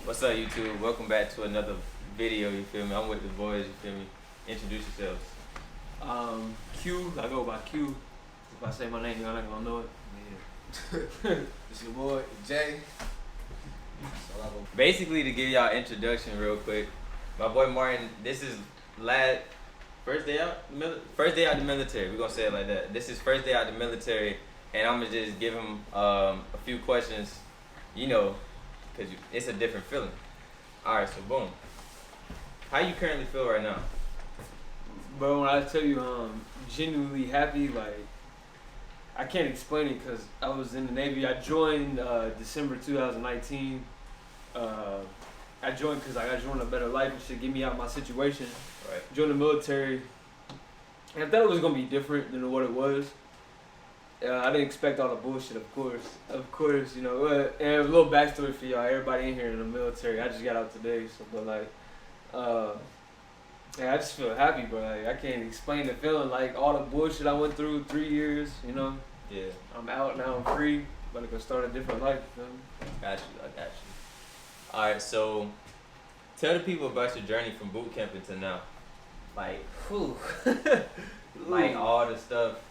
What's up, YouTube? Welcome back to another video, you feel me? I'm with the boys, you feel me? Introduce yourselves. Q, I go by Q. If I say my name, y'all not gonna know it. Yeah. It's your boy, Jay. Basically, to give y'all introduction real quick, my boy Martin, this is first day out the military. We're gonna say it like that. This is first day out the military, and I'm gonna just give him a few questions, you know, because it's a different feeling. Alright, so boom. How you currently feel right now? Bro, when I tell you I'm genuinely happy, like, I can't explain it because I was in the Navy. I joined December 2019. I joined because I got joined a better life and shit, get me out of my situation. Right. Joined the military. And I thought it was going to be different than what it was. I didn't expect all the bullshit, of course, you know. And a little backstory for y'all. Everybody in here in the military. I just got out today, so but like, yeah, I just feel happy, bro. Like, I can't explain the feeling. Like all the bullshit I went through, 3 years, you know. Yeah. I'm out now. I'm free. About to go start a different life. You know? I got you. All right, so tell the people about your journey from boot camp until now. Like, Whew. like all the stuff.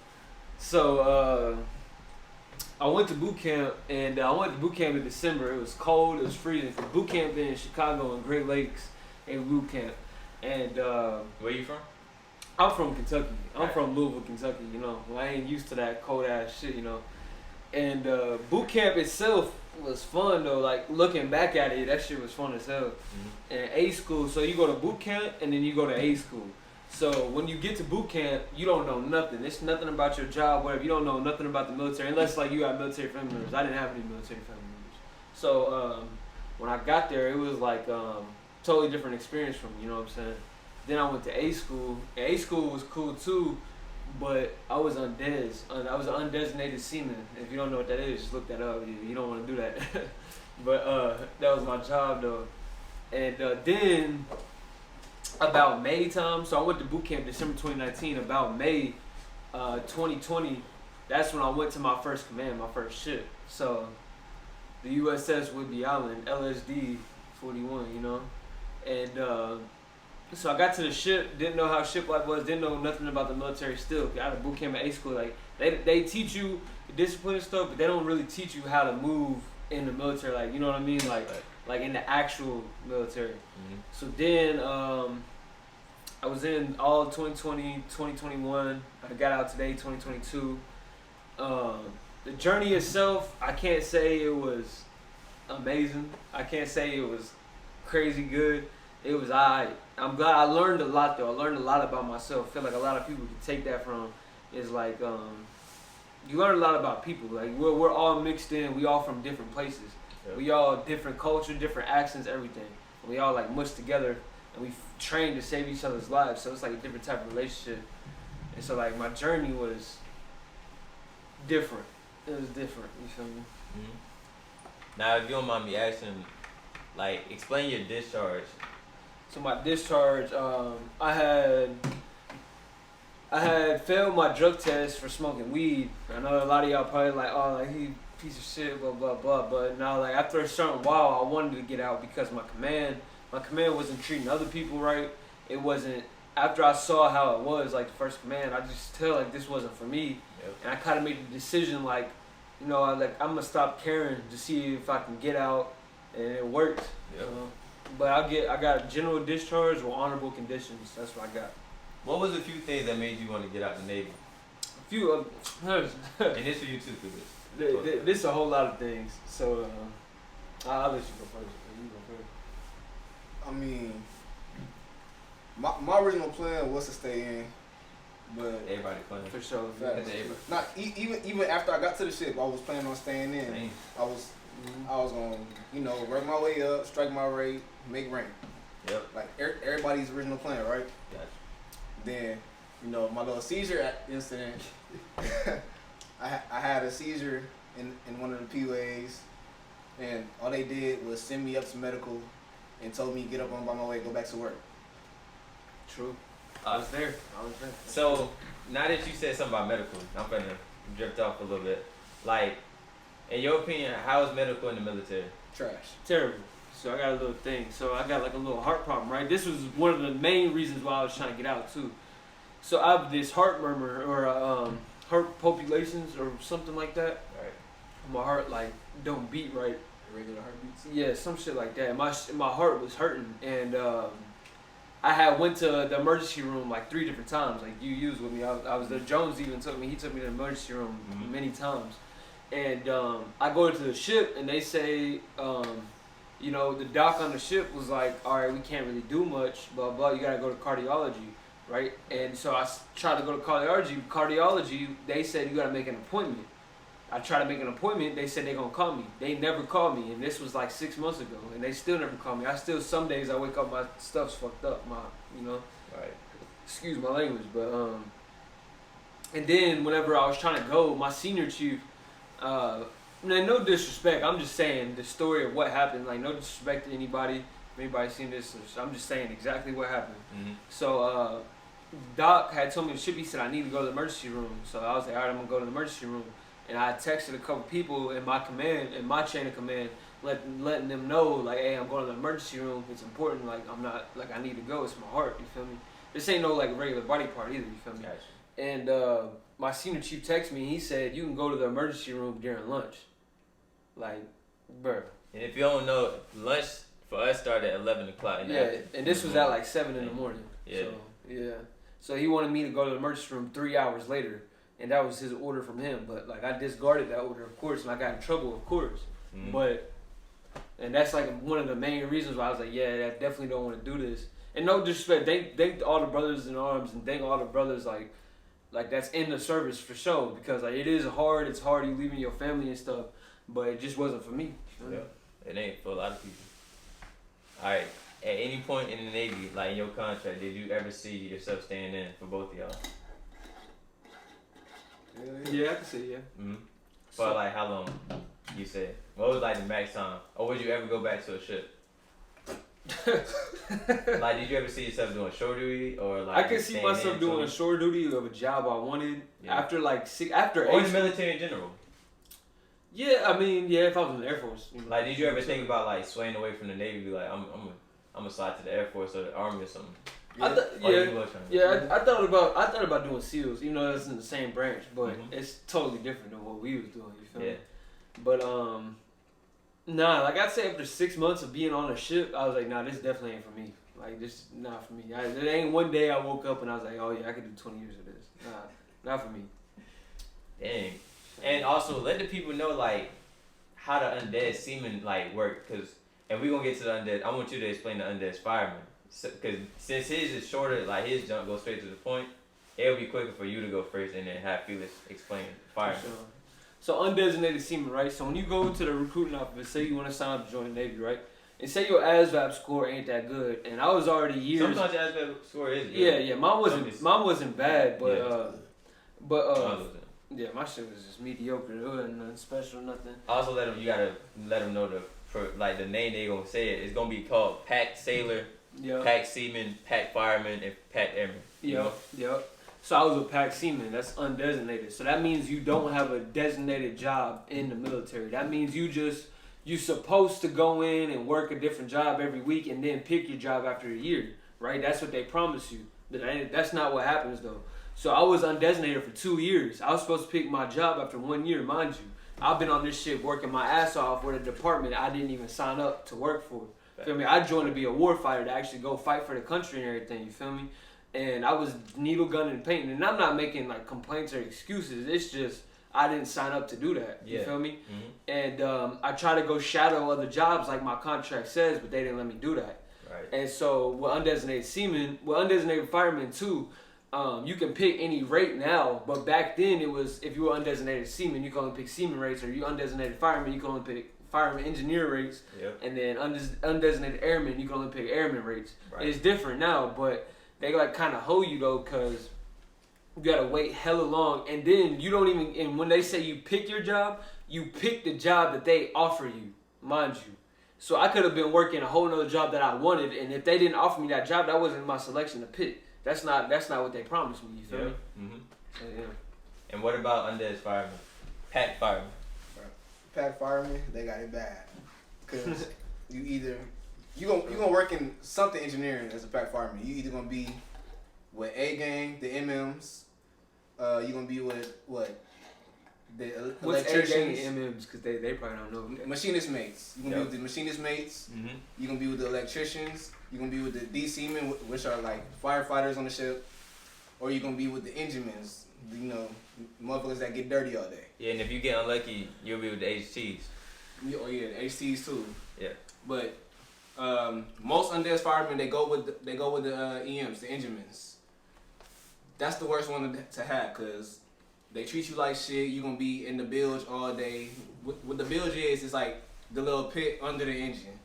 So I went to boot camp, and I went to boot camp in December. It was cold. It was freezing. For boot camp in Chicago and Great Lakes, in boot camp. And Where you from? I'm from Kentucky. I'm Right. from Louisville, Kentucky. You know, I ain't used to that cold ass shit. You know, and boot camp itself was fun though. Like looking back at it, that shit was fun as hell. Mm-hmm. And A school, so you go to boot camp and then you go to A school. So when you get to boot camp, you don't know nothing. It's nothing about your job, whatever. You don't know nothing about the military, unless like you have military family members. I didn't have any military family members. So when I got there, it was like totally different experience from me. You know what I'm saying? Then I went to A school. And A school was cool too, but I was undez. I was an undesignated seaman. If you don't know what that is, just look that up. You don't want to do that. But that was my job though. And then about May time, so I went to boot camp December 2019. About May 2020, that's when I went to my first command, my first ship. So the USS Whidbey Island, LSD 41, you know. And so I got to the ship, didn't know how ship life was, didn't know nothing about the military still. Got out of boot camp at A school, like they teach you discipline and stuff, but they don't really teach you how to move in the military, like, you know what I mean, like in the actual military. Mm-hmm. So then I was in all 2020, 2021. I got out today, 2022. The journey itself, I can't say it was amazing. I can't say it was crazy good. It was alright. I'm glad I learned a lot though. I learned a lot about myself. I feel like a lot of people can take that from is like you learn a lot about people. Like we're all mixed in. We all from different places. Yep. We all different culture, different accents, everything. We all like mushed together, and we trained to save each other's lives. So it's like a different type of relationship. And so like my journey was different. It was different. You feel me? Mm-hmm. Now, if you don't mind me asking, like, explain your discharge. So my discharge, I had failed my drug test for smoking weed. I know a lot of y'all probably like, oh, like he piece of shit, blah blah blah. But now, like after a certain while, I wanted to get out because my command wasn't treating other people right. It wasn't. After I saw how it was, like the first command, I just tell like this wasn't for me. Yep. And I kind of made the decision, like, you know, I'm gonna stop caring to see if I can get out, and it worked. Yep. But I got general discharge with honorable conditions. That's what I got. What was a few things that made you want to get out the Navy? A few of And this for you too, because this a whole lot of things. So I'll let you go first. You go first. I mean, my original plan was to stay in, but everybody playing. For sure. Facts. Everybody. not even after I got to the ship, I was planning on staying in. Same. I was gonna, you know, work my way up, strike my rate, make rank. Yep. Like everybody's original plan, right? Gotcha. Then, you know, my little seizure incident. I had a seizure in one of the PUAs, and all they did was send me up to medical and told me get up on by my way, go back to work. True. I was there. So, now that you said something about medical, I'm gonna drift off a little bit. Like, in your opinion, how is medical in the military? Trash. Terrible. So I got a little thing. So I got like a little heart problem, right? This was one of the main reasons why I was trying to get out too. So I have this heart murmur or heart palpitations or something like that. Right. My heart like don't beat right. Regular heartbeats. Yeah, some shit like that. My heart was hurting, and I had went to the emergency room like 3 different times. Like you was with me. I was there. Jones even took me. He took me to the emergency room many times. And I go to the ship, and they say, you know, the doc on the ship was like, all right, we can't really do much, blah, blah. You got to go to cardiology, right? And so I tried to go to cardiology. Cardiology, they said you got to make an appointment. I tried to make an appointment. They said they're going to call me. They never called me, and this was like 6 months ago, and they still never called me. I still, some days I wake up, my stuff's fucked up, you know? Right. Excuse my language, but, and then whenever I was trying to go, my senior chief, no disrespect, I'm just saying the story of what happened, like no disrespect to anybody, if anybody's seen this, I'm just saying exactly what happened. So, Doc had told me to ship, he said I need to go to the emergency room, so I was like, alright, I'm gonna go to the emergency room. And I texted a couple people in my command, in my chain of command, letting them know, like, hey, I'm going to the emergency room. It's important. Like, I'm not, like, I need to go. It's my heart. You feel me? This ain't no, like, regular body part either. You feel me? Gotcha. And my senior chief texted me. He said, you can go to the emergency room during lunch. Like, bruh. And if you don't know, lunch for us started at 11 o'clock. Yeah, and this was at, like, 7 in the morning. Yeah. So, yeah. So he wanted me to go to the emergency room 3 hours later. And that was his order from him, but like I discarded that order, of course, and I got in trouble, of course. But, and that's like one of the main reasons why I was like, yeah, I definitely don't want to do this. And no disrespect, thank all the brothers in arms, and thank all the brothers like that's in the service for sure, because like it is hard. It's hard, you leaving your family and stuff, but it just wasn't for me. Yeah, it ain't for a lot of people. All right, at any point in the Navy, like in your contract, did you ever see yourself staying in for both of y'all? Yeah, I can see, yeah. For like how long? You said. What was like the max time? Or would you ever go back to a ship? Like, did you ever see yourself doing shore duty or like? I could see myself doing a shore duty of a job I wanted after like or in the military in general. Yeah, I mean, yeah, if I was in the Air Force. You know, like, did you ever think about like swaying away from the Navy? Be like, I'm gonna slide to the Air Force or the Army or something. I thought about doing SEALs, even though it's in the same branch, but it's totally different than what we was doing. You feel me? But nah, like I'd say after 6 months of being on a ship, I was like, nah, this definitely ain't for me. Like this, not for me. There ain't one day I woke up and I was like, oh yeah, I could do 20 years of this. Nah, not for me. Dang. And also let the people know like how the undead seamen like work, cause and we gonna get to the undead. I want you to explain the undead fireman. Because since his is shorter, like his jump goes straight to the point, it'll be quicker for you to go first and then have Felix explain fireman. Sure. So undesignated seaman, right? So when you go to the recruiting office, say you want to sign up to join the Navy, right? And say your ASVAB score ain't that good, and I was already years. Sometimes your ASVAB score is good. Yeah, mine wasn't bad, but yeah, my shit was just mediocre. It wasn't nothing special, nothing. Also, you gotta let them know the name they gonna say it. It's gonna be called Packed Sailor. Yep. Pack seaman, pack fireman, and pack airman. Yep. So I was a pack seaman. That's undesignated. So that means you don't have a designated job in the military. That means you're supposed to go in and work a different job every week and then pick your job after a year, right? That's what they promise you. That's not what happens though. So I was undesignated for 2 years. I was supposed to pick my job after 1 year, mind you. I've been on this shit working my ass off with a department I didn't even sign up to work for. Feel me? I joined to be a war fighter to actually go fight for the country and everything. You feel me? And I was needle gunning and painting, and I'm not making like complaints or excuses. It's just I didn't sign up to do that. You feel me? And I tried to go shadow other jobs like my contract says, but they didn't let me do that. Right. And so with undesignated seamen, with undesignated firemen too, you can pick any rate now. But back then it was if you were undesignated seaman, you could only pick seaman rates, or you undesignated fireman, you could only pick fireman engineer rates, and then undesignated airmen, you can only pick airman rates. Right. It's different now, but they like kind of hold you though, because you gotta wait hella long, and then you don't even, and when they say you pick your job, you pick the job that they offer you, mind you. So I could have been working a whole nother job that I wanted, and if they didn't offer me that job, that wasn't my selection to pick. That's not what they promised me, you feel me? So, yeah. And what about undead firemen? Pack firemen. Pack firemen, they got it bad. Cause you gonna work in something engineering as a pack fireman. You either gonna be with A gang, the MMs. You gonna be with what? The What's electricians. MMs? Because they probably don't know. Machinist mates. You gonna be with the machinist mates. Mm-hmm. You gonna be with the electricians. You gonna be with the DC men, which are like firefighters on the ship, or you gonna be with the engine men. You know, motherfuckers that get dirty all day. Yeah, and if you get unlucky, you'll be with the HTs. Oh yeah, the HTs too. Yeah. But most undead firemen they go with the EMs, the engine men. That's the worst one to have because they treat you like shit. You gonna be in the bilge all day. What the bilge is, it's like the little pit under the engine,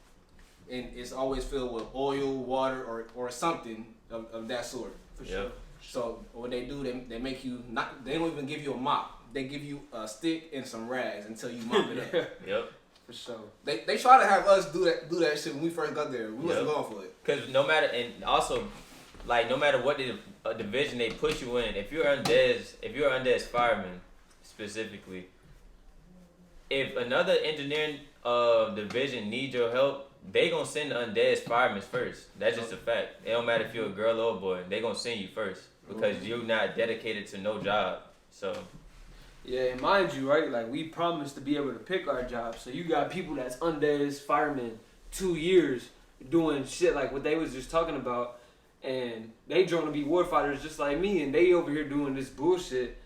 and it's always filled with oil, water, or something of that sort. For sure. So what they do, they make you not. They don't even give you a mop. They give you a stick and some rags until you mop it up. Yep. For sure. They try to have us do that shit when we first got there. We wasn't going for it. Cause no matter, and also, like no matter what division they put you in, if you're undead's fireman specifically, if another engineering division needs your help, they gonna send the undead's firemen first. That's just a fact. It don't matter if you're a girl or a boy, they gonna send you first because you're not dedicated to no job. So. Yeah, and mind you, right? Like we promised to be able to pick our jobs. So you got people that's undead's firemen 2 years doing shit like what they was just talking about. And they trying to be warfighters just like me, and they over here doing this bullshit.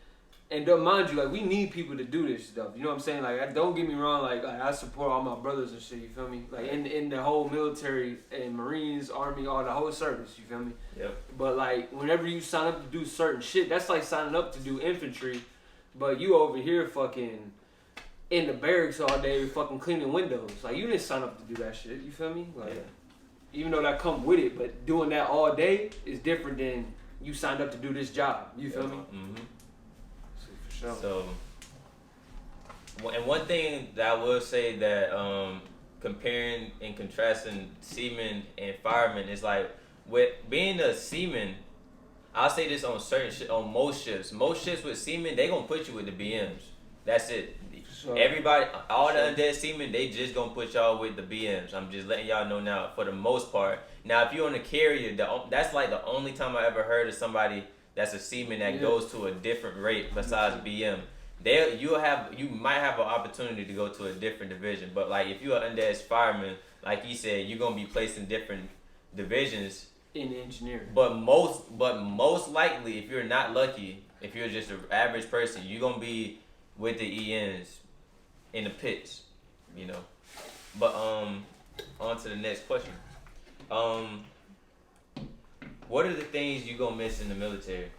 And don't mind you, like we need people to do this stuff. You know what I'm saying? Like don't get me wrong, like I support all my brothers and shit. You feel me? Like in the whole military and Marines, Army, all the whole service. You feel me? Yep. But like whenever you sign up to do certain shit, that's like signing up to do infantry, but you over here fucking in the barracks all day, fucking cleaning windows. Like you didn't sign up to do that shit. You feel me? Like. Yeah. Even though that come with it, but doing that all day is different than you signed up to do this job. You feel me? Mm-hmm. For sure. So, and one thing that I will say that comparing and contrasting seamen and firemen is like with being a seaman. I'll say this on on most ships. Most ships with seamen, they gonna put you with the BMs. That's it. Sure. Everybody, all the undead seamen, they just gonna put y'all with the BMs. I'm just letting y'all know now for the most part. Now, if you're on a carrier, that's like the only time I ever heard of somebody that's a seaman that goes to a different rate besides BM. You might have an opportunity to go to a different division, but like if you're an undead fireman, like he said, you're gonna be placed in different divisions. In engineering. But most likely, if you're not lucky, if you're just an average person, you're gonna be with the ENs in the pits, you know. But on to the next question. What are the things you gonna miss in the military?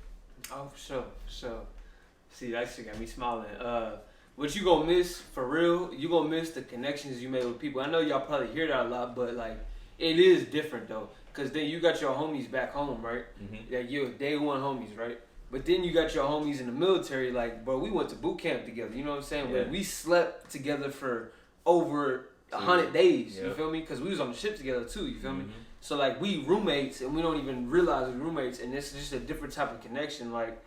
Oh, for sure. See, that shit got me smiling. What you gonna miss for real? You gonna miss the connections you made with people. I know y'all probably hear that a lot, but like it is different though. Cause then you got your homies back home, right? Mm-hmm. That you're day one homies, right? But then you got your homies in the military, like, bro, we went to boot camp together, you know what I'm saying? Yeah. We slept together for over 100 days, you Yep. feel me? Because we was on the ship together too, you feel me? Mm-hmm. So, like, we roommates, and we don't even realize we're roommates, and it's just a different type of connection, like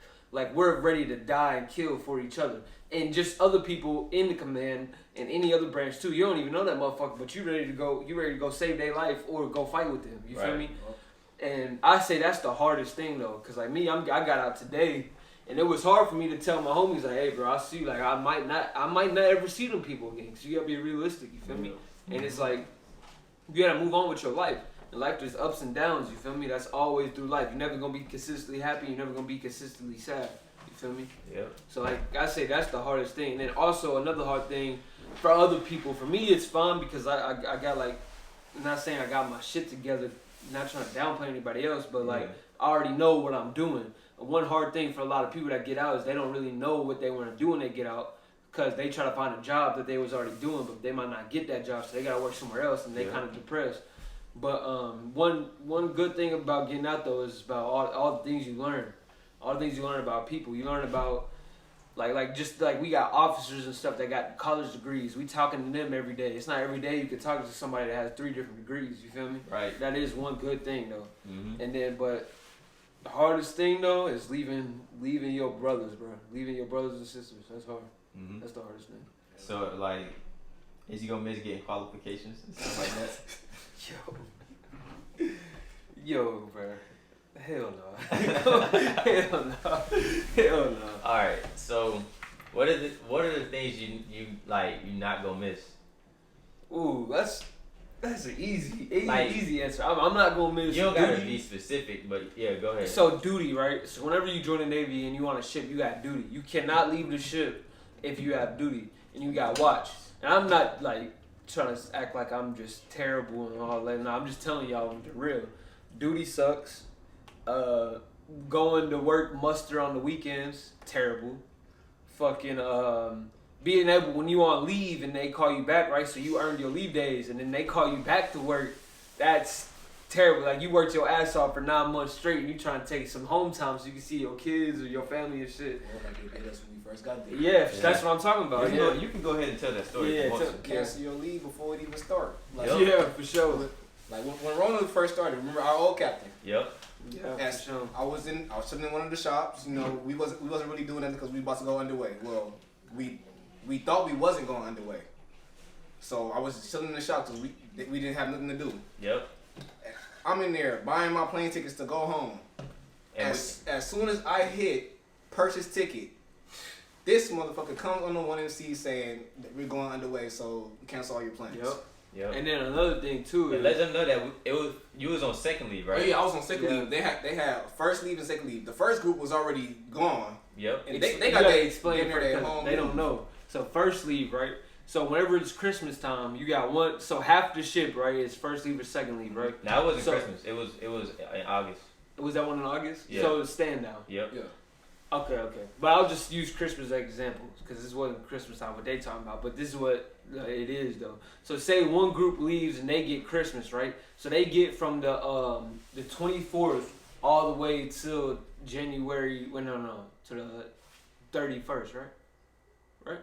we're ready to die and kill for each other. And just other people in the command and any other branch too, you don't even know that motherfucker, but you ready to go save their life or go fight with them, you feel me? And I say that's the hardest thing though, cause like me, I got out today, and it was hard for me to tell my homies like, hey bro, I see you, like I might not ever see them people again. So you gotta be realistic, you feel me? And it's like you gotta move on with your life. And life there's ups and downs, you feel me? That's always through life. You're never gonna be consistently happy. You're never gonna be consistently sad. You feel me? Yeah. So like I say, that's the hardest thing. And then also another hard thing for other people. For me, it's fun because I got like, I'm not saying I got my shit together. Not trying to downplay anybody else, but like I already know what I'm doing. One hard thing for a lot of people that get out is they don't really know what they want to do when they get out, because they try to find a job that they was already doing, but they might not get that job, so they gotta work somewhere else, and they kind of depressed. But one good thing about getting out though is about all the things you learn, all the things you learn about people. You learn about like just like we got officers and stuff that got college degrees. We talking to them every day. It's not every day you can talk to somebody that has 3 different degrees. You feel me? Right. That is one good thing though. Mm-hmm. And then, but the hardest thing though is leaving your brothers, bro. Leaving your brothers and sisters. That's hard. Mm-hmm. That's the hardest thing. So like, Is you gonna miss getting qualifications and stuff like that? Yo, bro. Hell no. Hell no. Hell no. All right. So, what are the things you not gonna miss? Ooh, that's an easy answer. I'm not gonna miss. You don't gotta duty. be specific, but yeah, go ahead. So duty, right? So whenever you join the Navy and you on a ship, you got duty. You cannot leave the ship if you have duty, and you got watch. And I'm not like trying to act like I'm just terrible and all that. No, I'm just telling y'all the real. Duty sucks. Going to work muster on the weekends, terrible. Fucking being able when you on leave and they call you back, right? So you earned your leave days and then they call you back to work. That's terrible. Like you worked your ass off for 9 months straight and you trying to take some home time so you can see your kids or your family and shit. Well, like they did us when we first got there. Yeah, that's what I'm talking about. You can go ahead and tell that story. Yeah, if you want to. Cancel your leave before it even start. Like, Yeah, for sure. Like when Ronald first started, remember our old captain? Yep. Yeah, for sure. I was sitting in one of the shops. You know, we wasn't really doing that because we about to go underway. Well, we thought we wasn't going underway. So I was chilling in the shop because we didn't have nothing to do. Yep. I'm in there buying my plane tickets to go home. And as soon as I hit purchase ticket, this motherfucker comes on the 1MC saying that we're going underway, so cancel all your plans. Yep. And then another thing too is let them know that you was on second leave, right? Oh yeah, I was on second leave. They had first leave and second leave. The first group was already gone. Yep. And they you got gotta their explain for their them. home. They don't know. So first leave, right? So whenever it's Christmas time, you got one. So half the ship, right, is first leave or second leave, right? Now it wasn't Christmas. It was in August. Was that one in August? Yeah. So it's stand down. Yep. Yeah. Okay. But I'll just use Christmas as an example because this wasn't Christmas time what they talking about. But this is what it is though. So say one group leaves and they get Christmas, right? So they get from the 24th all the way till January. To the 31st, right? Right.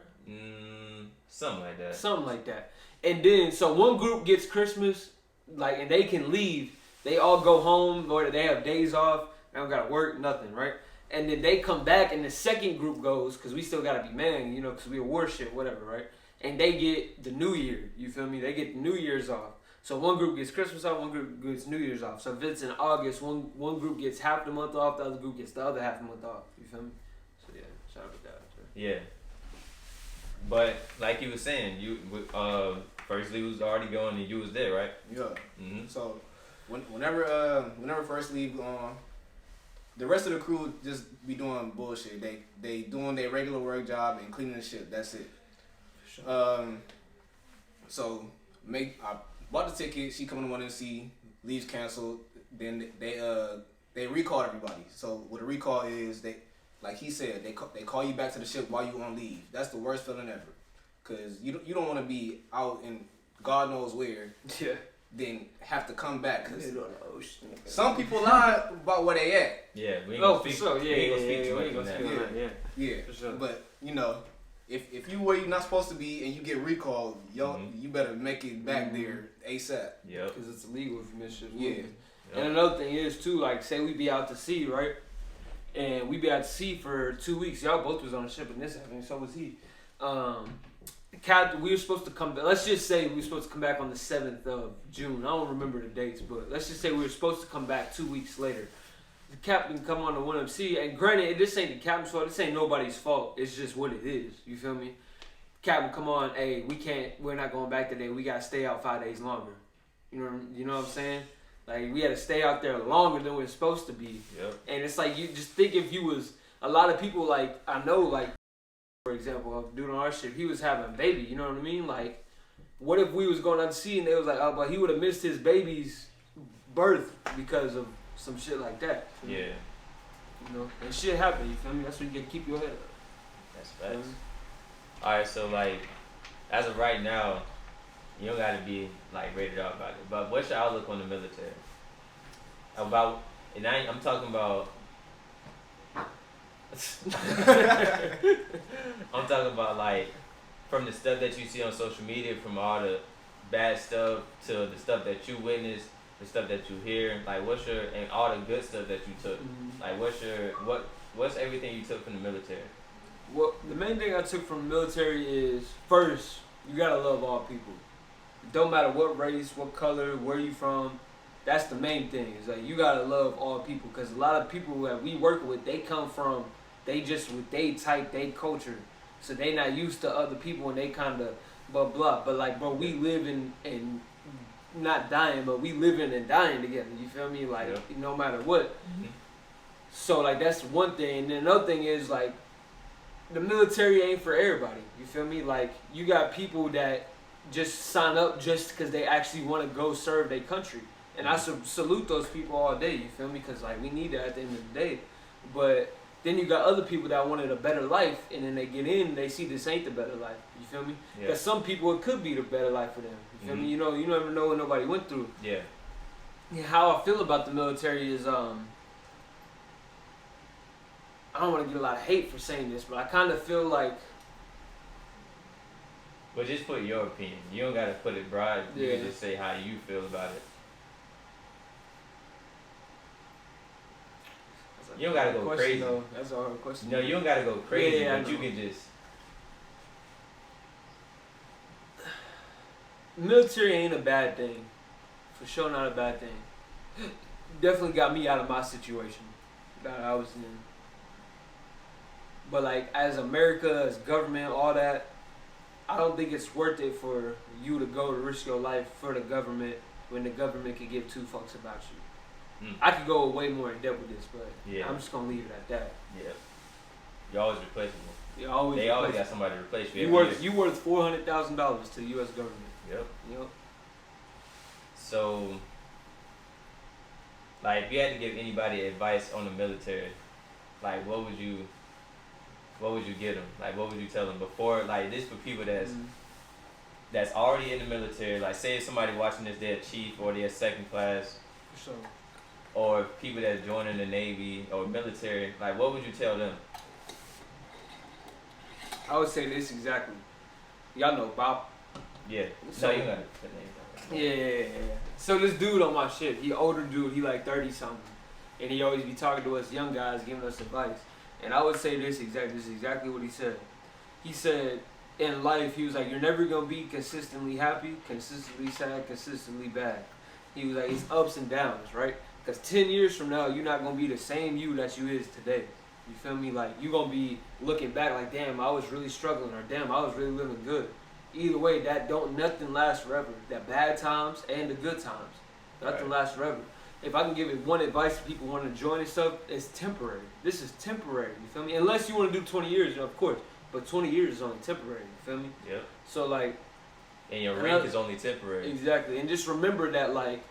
Something like that. Something like that. And then, so one group gets Christmas, like, and they can leave. They all go home, or they have days off. They don't gotta work, nothing, right? And then they come back, and the second group goes, because we still gotta be manned, you know, because we a warship, whatever, right? And they get the New Year, you feel me? They get the New Year's off. So one group gets Christmas off, one group gets New Year's off. So if it's in August, one group gets half the month off, the other group gets the other half the month off. You feel me? So yeah, shout out to that. Yeah. But like you were saying, you first leave was already going and you was there, right? Yeah. Mm-hmm. So whenever first leave the rest of the crew just be doing bullshit. They doing their regular work job and cleaning the ship. That's it. So I bought the ticket. She coming to 1MC. Leaves canceled. Then they recall everybody. So what a recall is, like he said, they call you back to the ship while you on leave. That's the worst feeling ever, cause you don't want to be out in God knows where. Yeah. Then have to come back, cause Middle of the ocean. some people lie about where they at. Yeah, we ain't Oh, gonna for speak. sure. We ain't gonna speak too we much ain't on gonna that. speak on that. Yeah. Yeah, For sure. but you know, if you where you're not supposed to be and you get recalled, you better make it back there ASAP. Yep. Because it's illegal if you miss shit. Yeah. Yep. And another thing is too, like say we be out to sea, right? And we be out to sea for 2 weeks. Y'all both was on the ship and this happened, so was he. Captain, we were supposed to come back. Let's just say we were supposed to come back on the 7th of June. I don't remember the dates, but let's just say we were supposed to come back 2 weeks later. The captain come on the 1MC, and granted, this ain't the captain's fault. This ain't nobody's fault. It's just what it is. You feel me? Captain, come on. Hey, we're not going back today. We gotta stay out 5 days longer. You know what I'm saying? Like we had to stay out there longer than we were supposed to be. Yep. And it's like you just think if you was a lot of people like I know like. For example, a dude on our ship, he was having a baby, you know what I mean? Like, what if we was going out to sea and they was like, oh, but he would have missed his baby's birth because of some shit like that. Yeah. You know, and shit happen, you feel me? That's what you can keep your head up. That's facts. Alright, so like, as of right now, you don't gotta be like rated out about it. But what's your outlook on the military? I'm talking about I'm talking about like from the stuff that you see on social media, from all the bad stuff to the stuff that you witness, the stuff that you hear. Like and all the good stuff that you took. Like what's everything you took from the military? Well, the main thing I took from the military is first, You gotta love all people. Don't matter what race, what color, where you from. That's the main thing. Is like you gotta love all people, because a lot of people that we work with, they come from, they just with they type, they culture, so they not used to other people, and they kind of blah blah. But like, bro, we live in not dying, but we living and dying together. You feel me? Like no matter what. Mm-hmm. So like that's one thing. And then another thing is like, the military ain't for everybody. You feel me? Like you got people that just sign up just because they actually want to go serve their country. And I salute those people all day, you feel me? Because like we need that at the end of the day. But then you got other people that wanted a better life, and then they get in, they see this ain't the better life. You feel me? Because some people, it could be the better life for them. You feel me? You know, you never know what nobody went through. Yeah. How I feel about the military is, I don't want to get a lot of hate for saying this, but I kind of feel like. But just put your opinion. You don't gotta put it broad. You can just say how you feel about it. You don't gotta go crazy. Though. That's a hard question. No, you don't gotta go crazy, but you can just. Military ain't a bad thing. For sure, not a bad thing. Definitely got me out of my situation that I was in. But like, as America, as government, all that, I don't think it's worth it for you to go to risk your life for the government when the government can give two fucks about you. I could go way more in depth with this, but I'm just gonna leave it at that. Yeah. You're always replaceable. You're always they always got somebody to replace you. You worth $400,000 to the U.S. government. Yep. Yep. So, like, if you had to give anybody advice on the military, like, what would you give them? Like, what would you tell them before? Like, this for people that's already in the military. Like, say if somebody watching this, they're a chief or they're second class. For sure. Or people that joining the Navy or military. Like, what would you tell them? I would say this exactly. Y'all know Bob. Yeah. So, no, you got the name. Yeah. So this dude on my ship, he older dude, he like 30 something, and he always be talking to us young guys, giving us advice. And I would say this is exactly what he said. He said, in life, he was like, you're never gonna be consistently happy, consistently sad, consistently bad. He was like, it's ups and downs, right? Because 10 years from now, you're not gonna be the same you that you is today. You feel me? Like, you gonna be looking back like, damn, I was really struggling, or damn, I was really living good. Either way, nothing lasts forever. The bad times and the good times, nothing lasts forever. If I can give it one advice to people want to join and stuff, it's temporary. This is temporary, you feel me? Unless you want to do 20 years, of course. But 20 years is only temporary, you feel me? Yep. So, like... And your rank is only temporary. Exactly. And just remember that, like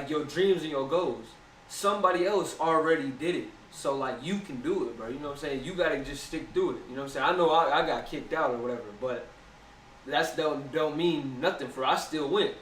your dreams and your goals, somebody else already did it. So, like, you can do it, bro. You know what I'm saying? You got to just stick through it. You know what I'm saying? I know I got kicked out or whatever, but that don't mean nothing I still went.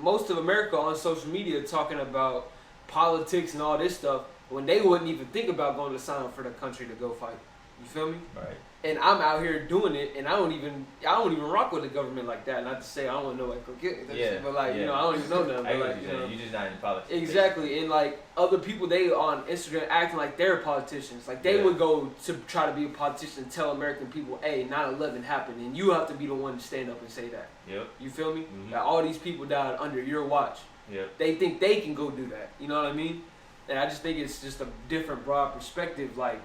Most of America on social media talking about politics and all this stuff when they wouldn't even think about going to sign up for the country to go fight. You feel me? Right. And I'm out here doing it, and I don't even rock with the government like that. Not to say I don't want to know like shit, but like you know I don't even know them. But like you just not in politics. Exactly, and like other people, they on Instagram acting like they're politicians. Like they would go to try to be a politician and tell American people, "Hey, 9/11 happened, and you have to be the one to stand up and say that." Yep. You feel me? Mm-hmm. That all these people died under your watch. Yep. They think they can go do that. You know what I mean? And I just think it's just a different, broad perspective. Like,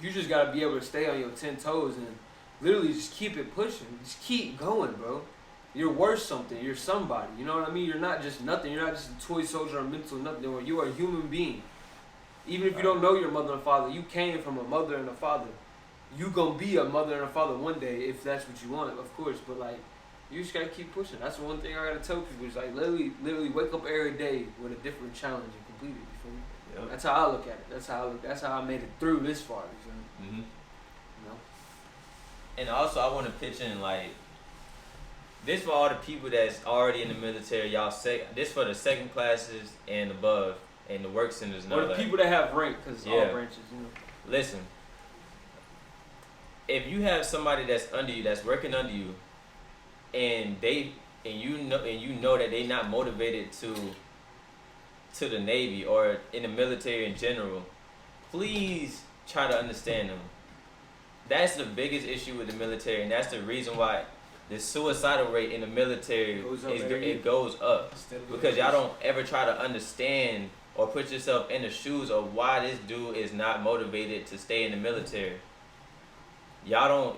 you just gotta be able to stay on your 10 toes and literally just keep it pushing. Just keep going, bro. You're worth something. You're somebody. You know what I mean? You're not just nothing. You're not just a toy soldier or mental nothing. You are a human being. Even if you don't know your mother and father, you came from a mother and a father. You gonna be a mother and a father one day if that's what you want, of course. But like, you just gotta keep pushing. That's the one thing I gotta tell people. Is like literally wake up every day with a different challenge and complete it. You feel me? Yep. That's how I look at it. That's how I made it through this far. You feel me? Mm-hmm. You know? And also, I want to pitch in like this for all the people that's already in the military. This for the second classes and above, and the work centers and all that. Or the people that have rank, because all branches, you know. Listen, if you have somebody that's under you, that's working under you, and you know that they not motivated to the Navy or in the military in general, please try to understand them. that's the biggest issue with the military, and that's the reason why the suicidal rate in the military goes up because y'all don't ever try to understand or put yourself in the shoes of why this dude is not motivated to stay in the military. Y'all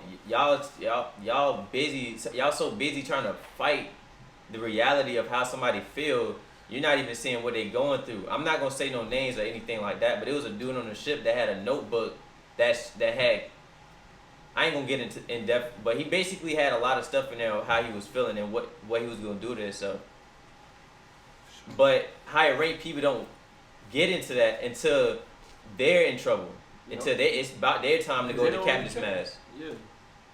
so busy trying to fight the reality of how somebody feel. You're not even seeing what they going through. I'm not gonna say no names or anything like that, but it was a dude on the ship that had a notebook that had, I ain't gonna get into in depth, but he basically had a lot of stuff in there of how he was feeling and what he was gonna do to himself. But higher rate people don't get into that until they're in trouble. Until it's about their time to go to captain's mast. Yeah.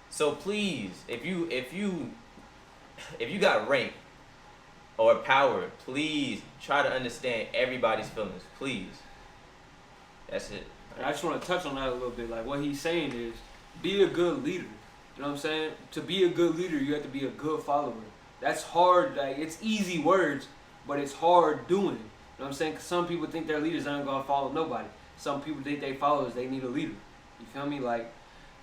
So please, if you got rank or power, please try to understand everybody's feelings. Please. That's it. I just want to touch on that a little bit. Like what he's saying is, be a good leader. You know what I'm saying? To be a good leader, you have to be a good follower. That's hard. Like it's easy words, but it's hard doing. You know what I'm saying? 'Cause some people think their leaders aren't gonna follow nobody. Some people think they followers, they need a leader. You feel me? Like,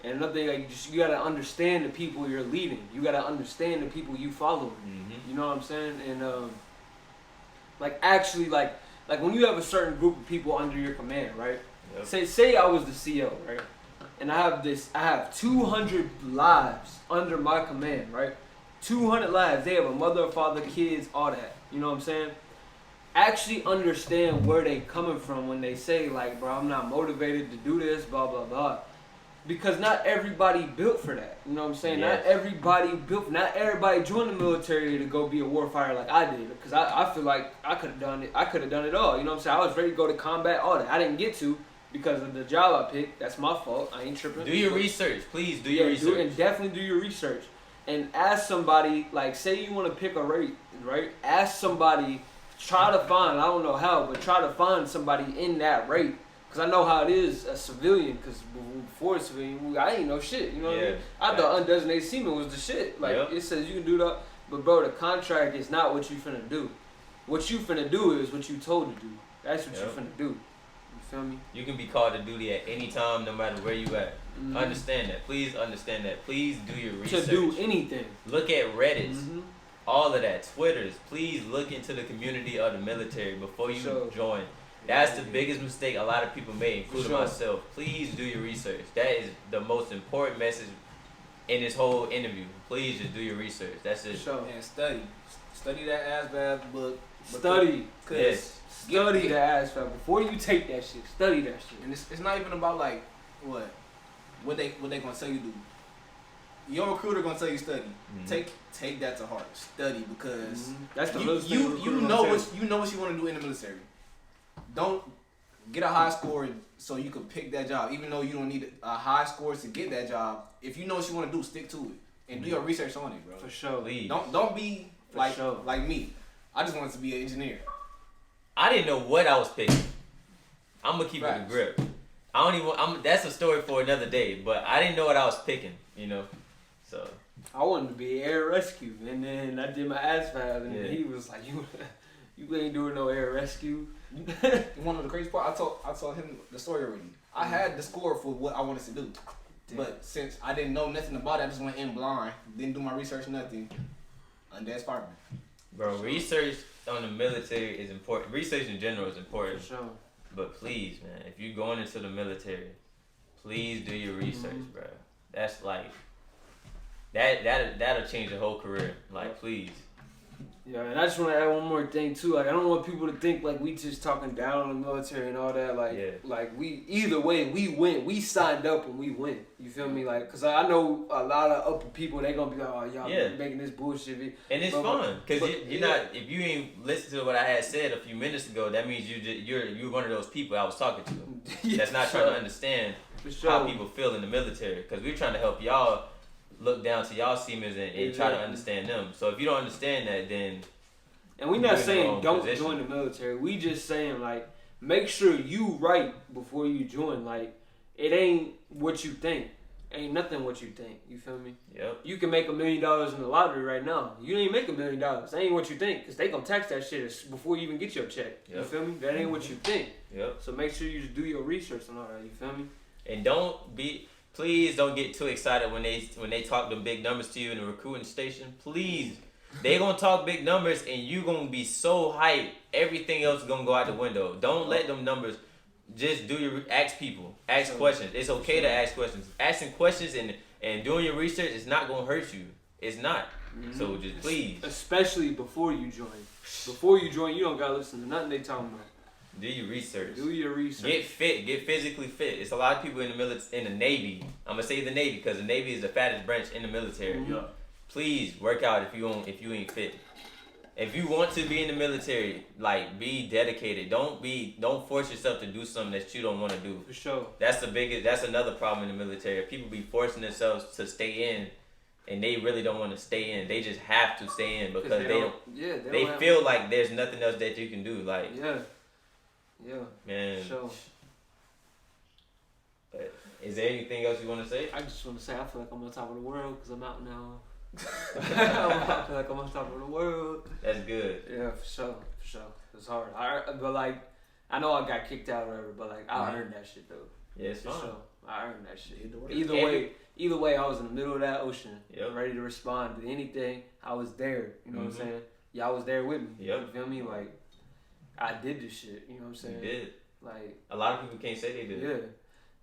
and another thing, like, you gotta understand the people you're leading. You gotta understand the people you follow. Mm-hmm. You know what I'm saying? And like actually, like when you have a certain group of people under your command, right? Yep. Say I was the CO, right? And I have 200 lives under my command, right? 200 lives. They have a mother, father, kids, all that. You know what I'm saying? Actually understand where they coming from when they say like, bro, I'm not motivated to do this, blah, blah, blah. Because not everybody built for that. You know what I'm saying? Yes. Not everybody joined the military to go be a warfighter like I did. Because I feel like I could have done it. I could have done it all. You know what I'm saying? I was ready to go to combat, all that. I didn't get to because of the job I picked. That's my fault. I ain't tripping. Do your research. Please do your research. And definitely do your research. And ask somebody, like say you want to pick a rate, right? Ask somebody. Try to find, I don't know how, but try to find somebody in that rate. Because I know how it is as civilian, because before a civilian, I ain't know shit, you know what I mean? I thought undesignated seaman was the shit. Like, it says you can do that, but bro, the contract is not what you finna do. What you finna do is what you told to do. That's what you finna do. You feel me? You can be called to duty at any time, no matter where you at. Mm-hmm. Understand that. Please understand that. Please do your research. To do anything. Look at Reddits. Mm-hmm. All of that, Twitters, please look into the community of the military before you join. That's the biggest mistake a lot of people made, including myself. Please do your research. That is the most important message in this whole interview. Please just do your research. That's it. And study. Study that ass bath book. Study. Study the ass bath. Before you take that shit, study that shit. And it's not even about like, what they gonna tell you to do. Your recruiter gonna tell you study. Mm-hmm. Take that to heart. Study because that's the you know what you want to do in the military. Don't get a high score so you can pick that job. Even though you don't need a high score to get that job, if you know what you want to do, stick to it and do your research on it, bro. For sure. Please. Don't be like me. I just wanted to be an engineer. I didn't know what I was picking. I'm gonna keep it a grip. That's a story for another day. But I didn't know what I was picking. You know. So I wanted to be air rescue, and then I did my ASVAB, and he was like, "You ain't doing no air rescue." One of the crazy part, I told him the story already. I had the score for what I wanted to do, but since I didn't know nothing about it, I just went in blind, didn't do my research, nothing. And that's part of it. Bro, research on the military is important. Research in general is important. For sure. But please, man, if you're going into the military, please do your research, bro. That's like. That'll change your whole career. Like, please. Yeah, and I just want to add one more thing too. Like, I don't want people to think like we just talking down on the military and all that. Like we either way we win. We signed up and we win. You feel me? Like, cause I know a lot of upper people. They gonna be like, oh y'all making this bullshit. And it's fun, cause you're not. If you ain't listen to what I had said a few minutes ago, that means you're one of those people I was talking to. That's not trying to understand how people feel in the military. Cause we're trying to help y'all. Look down to y'all seamers and try to understand them. So if you don't understand that, then and we're not saying don't join the military. We just saying like make sure you right before you join. Like it ain't what you think. Ain't nothing what you think. You feel me? Yep. You can make $1 million in the lottery right now. You ain't make $1 million. That ain't what you think, cause they gonna tax that shit before you even get your check. Yep. You feel me? That ain't what you think. Yep. So make sure you just do your research and all that. You feel me? And don't be. please don't get too excited when they talk them big numbers to you in the recruiting station. Please. They gonna talk big numbers and you gonna be so hyped. Everything else is gonna go out the window. Don't let them numbers. Just ask people. Ask questions. It's okay to ask questions. Asking questions and doing your research is not gonna hurt you. It's not. Mm-hmm. So just please. Especially before you join. Before you join, you don't gotta listen to nothing they talking about. Do your research. Do your research. Get fit. Get physically fit. It's a lot of people in the Navy. I'm gonna say the Navy because the Navy is the fattest branch in the military. Mm-hmm. Please work out if you ain't fit. If you want to be in the military, like be dedicated. Don't force yourself to do something that you don't want to do. For sure. That's another problem in the military. People be forcing themselves to stay in, and they really don't want to stay in. They just have to stay in because they feel like there's nothing else that you can do. Like yeah, man. For sure. But is there anything else you want to say? I just want to say I feel like I'm on top of the world because I'm out now. I feel like I'm on top of the world. That's good. Yeah, for sure. It's hard. But like, I know I got kicked out or whatever, but like, I earned that shit though. Yeah, it's fine. Sure. I earned that shit. Either way, I was in the middle of that ocean, ready to respond to anything. I was there. You know what I'm saying? Y'all was there with me. Yep. You feel me? Like, I did this shit. You know what I'm saying? You did. Like, a lot of people can't say they did. Yeah.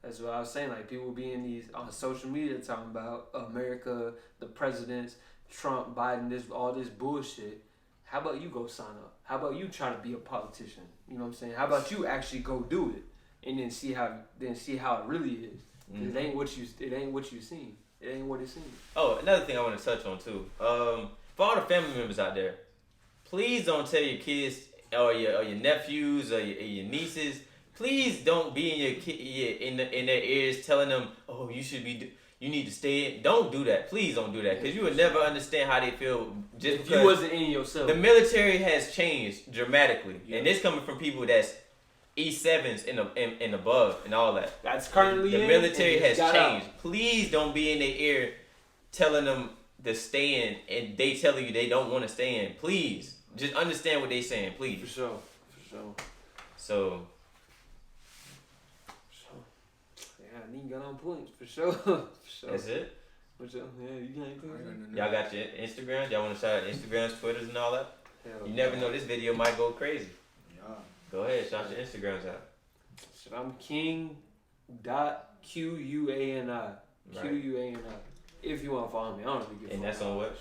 That's what I was saying. Like, people be in these on social media talking about America, the presidents, Trump, Biden, all this bullshit. How about you go sign up? How about you try to be a politician? You know what I'm saying? How about you actually go do it and then see how it really is? It ain't what you seen. It ain't what it seems. Oh, another thing I want to touch on too. For all the family members out there, please don't tell your kids or your nephews or your nieces. Please don't be in their ears telling them, oh, you need to stay in. Don't do that. Please don't do that because you would never understand how they feel. Just if you wasn't in yourself. The military has changed dramatically, and this coming from people that's E7s and above and all that. That's currently the military has changed. Please don't be in their ear telling them to stay in, and they telling you they don't want to stay in. Please, just understand what they saying. Please. For sure. So. I need got on points for sure. That's it. Yeah, you got anything? Y'all got your Instagrams? Y'all want to shout out Instagrams, Twitters, and all that? Hell you never know, this video might go crazy. Yeah. Go ahead, shout your Instagrams out. So I'm king.QUANI. Right. QUANI. If you want to follow me, I don't really get. And that's on what?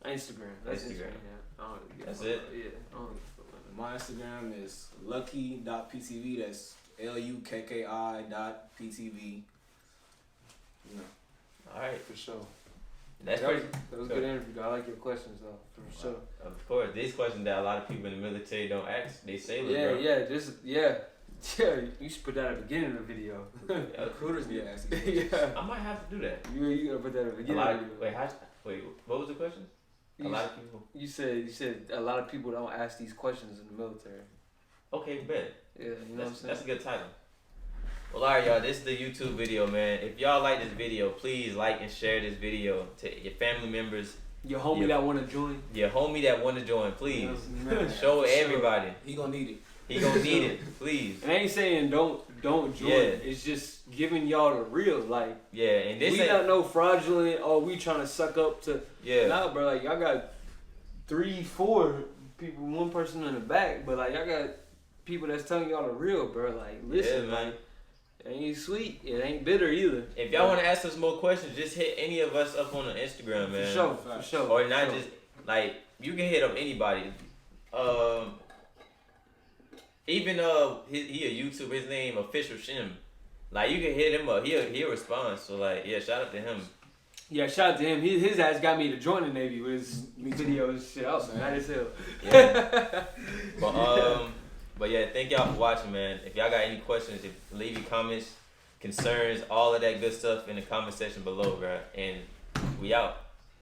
Instagram. That's Instagram. Yeah. I don't really get. That's it. Yeah. I don't really My Instagram is lucky.ptv. That's LUKKI.PTV. You know. All right, for sure. That was a good interview. I like your questions though, for sure. Of course, these questions that a lot of people in the military don't ask, they say. Yeah, you should put that at the beginning of the video. Recruiters need to ask these questions. Yeah, I might have to do that. You gotta put that at the beginning of the video. Wait, what was the question? A lot of people. You said a lot of people don't ask these questions in the military. Okay, bet. Yeah, you know what I'm saying? That's a good title. Well, alright, y'all. This is the YouTube video, man. If y'all like this video, please like and share this video to your family members. Your homie that want to join. Your homie that want to join, please. Show everybody. He gonna need it. He gonna need it, please. And I ain't saying don't join. Yeah. It's just giving y'all the real, like. Yeah, and this we ain't not no fraudulent. Oh, we trying to suck up to. Yeah. Nah, bro. Like y'all got 3-4 people, one person in the back, but like y'all got people that's telling y'all the real, bro. Like listen, man. It ain't sweet. It ain't bitter either. If y'all want to ask us more questions, just hit any of us up on the Instagram, man. For sure. Or not just like you can hit up anybody. Even he a YouTuber. His name Official Shim. Like you can hit him up. He'll respond. So like yeah, shout out to him. Yeah, shout out to him. His ass got me to join the Navy with his videos and shit. I was mad as hell. Yeah. But yeah, thank y'all for watching, man. If y'all got any questions, leave your comments, concerns, all of that good stuff in the comment section below, bro. And we out.